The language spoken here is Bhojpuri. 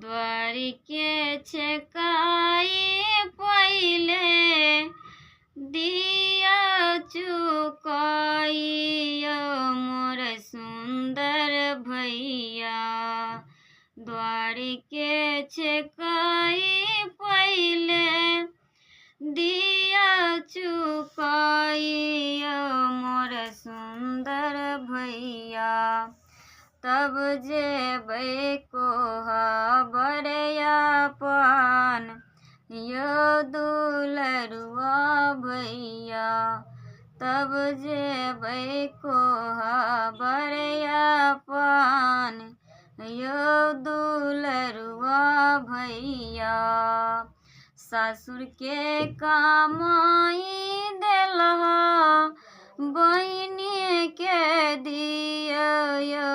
द्वारि के छेकाई पहिले दिया चुकाइयो मोर सुंदर भैया। द्वारि के छेकाई पहिले दिया चुकाइयो मोर सुंदर भैया। तब जेबै कोहबर अपन यो दुलरुआ भैया। तब जेबै कोहबर अपन यो दुलरुआ भैया। सासुर के कमाई देलहा बहिनी के दिया यो